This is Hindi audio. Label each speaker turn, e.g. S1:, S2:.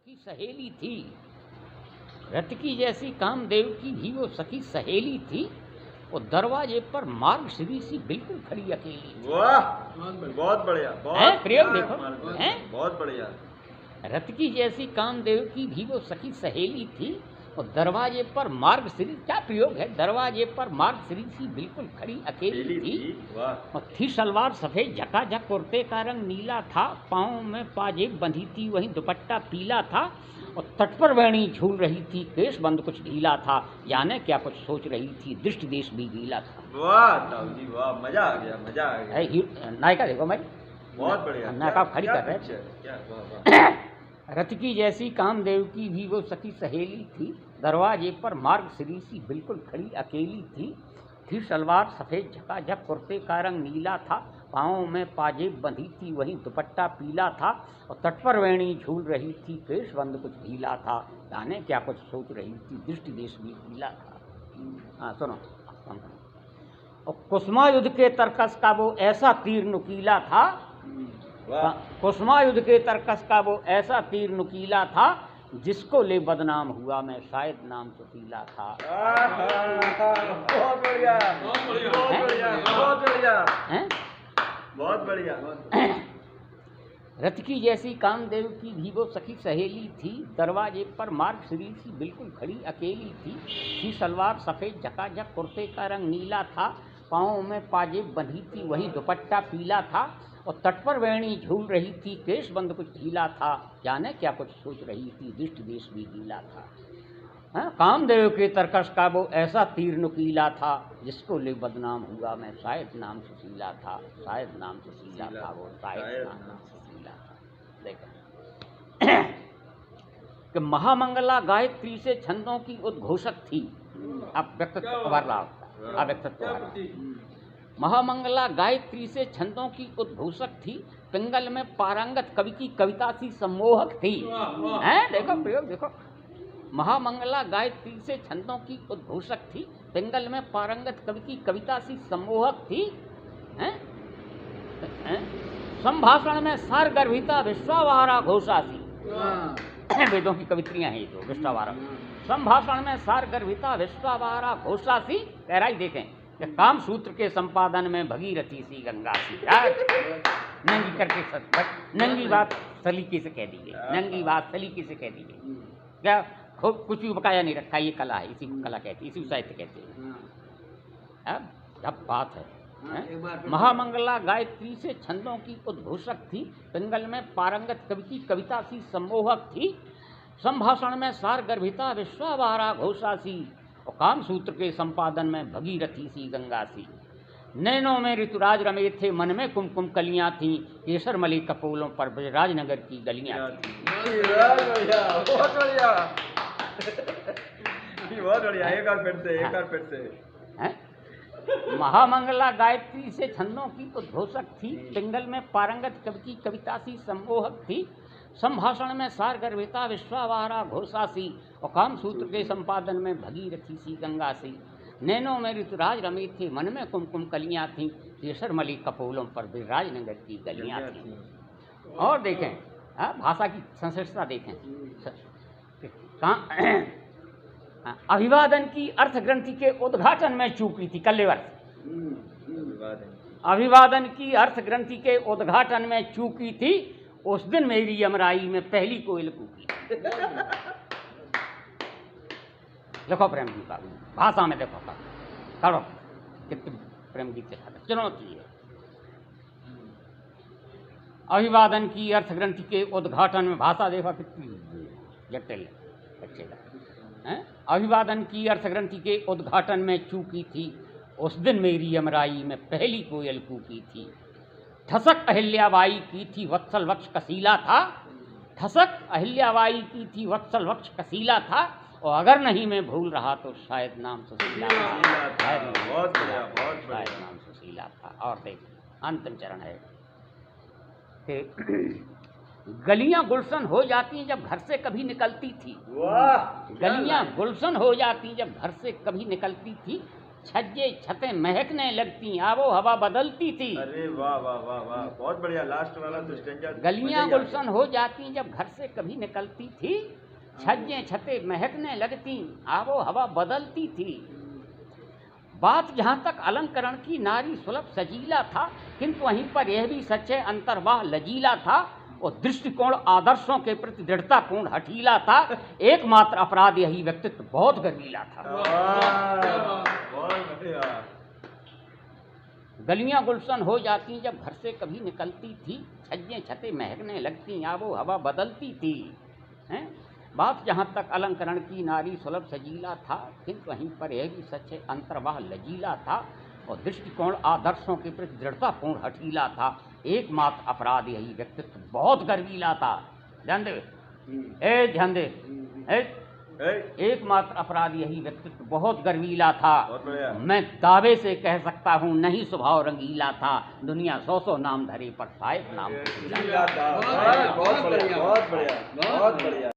S1: सखी सहेली थी, रत की जैसी कामदेव की भी वो सखी सहेली थी। वो दरवाजे पर मार्ग श्री सी बिल्कुल खड़ी अकेली थी।
S2: वाह, बहुत बढ़िया, बहुत
S1: प्रयोग देखो,
S2: बहुत बढ़िया।
S1: रत की जैसी कामदेव की भी वो सखी सहेली थी और दरवाजे पर मार्ग श्री, क्या प्रयोग है, दरवाजे पर मार्ग श्री सी बिल्कुल खड़ी अकेली थी। और थी सलवार सफेद झकाझक, कुर्ते का रंग नीला था, पाँव में पाजेब बंधी थी, वहीं दुपट्टा पीला था। और तट पर वेणी झूल रही थी, केश बंद कुछ ढीला था, जाने क्या कुछ सोच रही थी, दृष्टि देश भी गीला था।
S2: वाह ताऊ जी वाह, मजा आ गया, मजा आ गया।
S1: नायिका देखो भाई,
S2: बहुत बढ़िया,
S1: नायिका खड़ी कर रहे हैं। रथ की जैसी कामदेव की भी वो सखी सहेली थी, दरवाजे पर मार्ग श्री सी बिल्कुल खड़ी अकेली थी सलवार सफ़ेद झकाझक, कुर्ते का रंग नीला था, पाँव में पाजेब बंधी थी, वहीं दुपट्टा पीला था। और तट पर वेणी झूल रही थी, केश बंद कुछ ढीला था, जाने क्या कुछ सोच रही थी, दृष्टि देश भी गीला था। हाँ सुनो, और कुसुमायुध के तरकस का वो ऐसा तीर नुकीला था, कुसुमायुध के तरकस का वो ऐसा तीर नुकीला था, जिसको ले बदनाम हुआ मैं शायद नाम सुशीला था।
S2: बहुत बढ़िया, बहुत बढ़िया, बहुत बढ़िया, बहुत बढ़िया।
S1: रथ की जैसी कामदेव की भी वो सखी सहेली थी, दरवाजे पर मार्ग श्री सी बिल्कुल खड़ी अकेली थी सलवार सफ़ेद झकाझक, कुर्ते का रंग नीला था, पाँव में पाजेब बंधी थी, वहीं दुपट्टा पीला था। और तट पर वेणी झूल रही थी, केश बंद कुछ ढीला था, जाने क्या कुछ सोच रही थी, दृष्टि देश भी गीला था। कामदेव के तरकस का वो ऐसा तीर नुकीला था, जिसको ले बदनाम हुआ मैं शायद नाम सुशीला था, शायद नाम सुशीला था, वो शायद नाम सुशीला था। देखो कि महामंगला गायत्री से छंदों की उद्घोषक थी। अब व्यक्तित्व भर रहा होता, अब व्यक्तित्व महामंगला गायत्री से छंदों की उद्घोषक थी, पिंगल में पारंगत कवि की कविता सी सम्मोहक थी। हैं देखो प्रयोग देखो, महामंगला गायत्री से छंदों की उद्घोषक थी, पिंगल में पारंगत कवि की कविता सी सम्मोहक थी। हैं संभाषण में सार गर्भिता विश्वावारा घोषा सी। वेदों की कवित्रियां हैं ये तो, विश्वावारा। संभाषण में सार गर्भिता विश्वावारा घोषा सी। गहराई देखें, काम सूत्र के संपादन में भगीरथी सी गंगा सी। नंगी करके नंगी बात सलीके से कह दी गई, नंगी बात सलीके से कह दी गई। क्या कुछ भी बकाया नहीं रखा, ये कला है, इसी को कला कहते हैं, इसी को साहित्य कहते हैं। अब बात है, महामंगला गायत्री से छंदों की उद्घोषक थी, पिंगल में पारंगत कवि की कविता सी सम्मोहक थी, संभाषण में सार गर्भिता विश्वावारा घोषा सी, और काम सूत्र के संपादन में भगीरथी सी गंगा सी। नैनों में ऋतुराज रमे थे, मन में कुमकुम कलियां थीं, केसर मली कपोलों पर ब्रजराजनगर की गलियां थीं।
S2: बहुत बढ़िया, बहुत बढ़िया, एक बार फिर से।
S1: महामंगला गायत्री से छंदों की उद्घोषक थी, पिंगल में पारंगत कवि की कविता सी सम्मोहक थी, संभाषण में सार गर्भिता विश्वावारा घोषा सी, और काम सूत्र के संपादन में भगीरथी सी गंगा सी। नैनों में ऋतुराज रमे थे, मन में कुमकुम कलियां थीं, केसर मली कपोलों पर ब्रजराजनगर की गलियां थीं। और देखें भाषा की संश्लिष्टता देखें। अभिवादन की अर्थ ग्रंथि के उद्घाटन में चूकी थी, कल्लेवर। अभिवादन की अर्थ ग्रंथि के उद्घाटन में चूकी थी, उस दिन मेरी यमराई में पहली कोयल कूकी। देखो प्रेम गीत का भाषा में देखो, करो कितने प्रेम गीत के चुनौती है। अभिवादन की अर्थ ग्रंथि के उद्घाटन में, भाषा देखो कितनी जटिल अच्छे। अभिवादन की अर्थ ग्रंथि के उद्घाटन में चूकी थी, उस दिन मेरी यमराई में पहली कोयल कूकी थी। ठसक अहिल्याबाई की थी, वत्सल वक्ष कसीला था, ठसक अहिल्याबाई की थी, वत्सल वक्ष कसीला था, और अगर नहीं मैं भूल रहा तो शायद नाम सुशीला था, शायद नाम सुशीला था। और देख अंतिम चरण है कि गलियां गुलशन हो जाती जब घर से कभी निकलती थी, गलियां गुलशन हो जाती जब घर से कभी निकलती थी, छज्जे छतें महकने लगती, आबो हवा बदलती थी।
S2: अरे वाह वाह वाह वाह, बहुत बढ़िया। लास्ट वाला तो स्टेंजा
S1: गलियां गुलशन हो जाती जब घर से कभी निकलती थी, छज्जे छतें महकने लगती, आबो हवा बदलती थी। बात जहाँ तक अलंकरण की, नारी सुलभ सजीला था, किंतु वहीं पर यह भी सच है अंतर्वाह लजीला था, और दृष्टिकोण आदर्शों के प्रति दृढ़तापूर्ण हठीला था। एकमात्र अपराध यही व्यक्तित्व बहुत गर्वीला था।
S2: बहुत बढ़िया।
S1: गलियां गुलशन हो जाती जब घर से कभी निकलती थी, छज्जें छतें महकने लगती, आबो हवा बदलती थी। हैं? बात जहाँ तक अलंकरण की, नारी सुलभ सजीला था, किंतु वहीं पर यह भी सच है अंतर्वाह लजीला था, और दृष्टिकोण आदर्शों के प्रति दृढ़तापूर्ण हठीला था। एकमात्र अपराध यही व्यक्तित्व बहुत गर्वीला था। ध्यान दे, ध्यान दे, एकमात्र अपराध यही व्यक्तित्व बहुत गर्वीला था। मैं दावे से कह सकता हूँ नहीं स्वभाव रंगीला था, दुनिया 100 नाम धरे पर शायद नाम
S2: बहुत बढ़िया, बहुत बढ़िया, बहुत बढ़िया।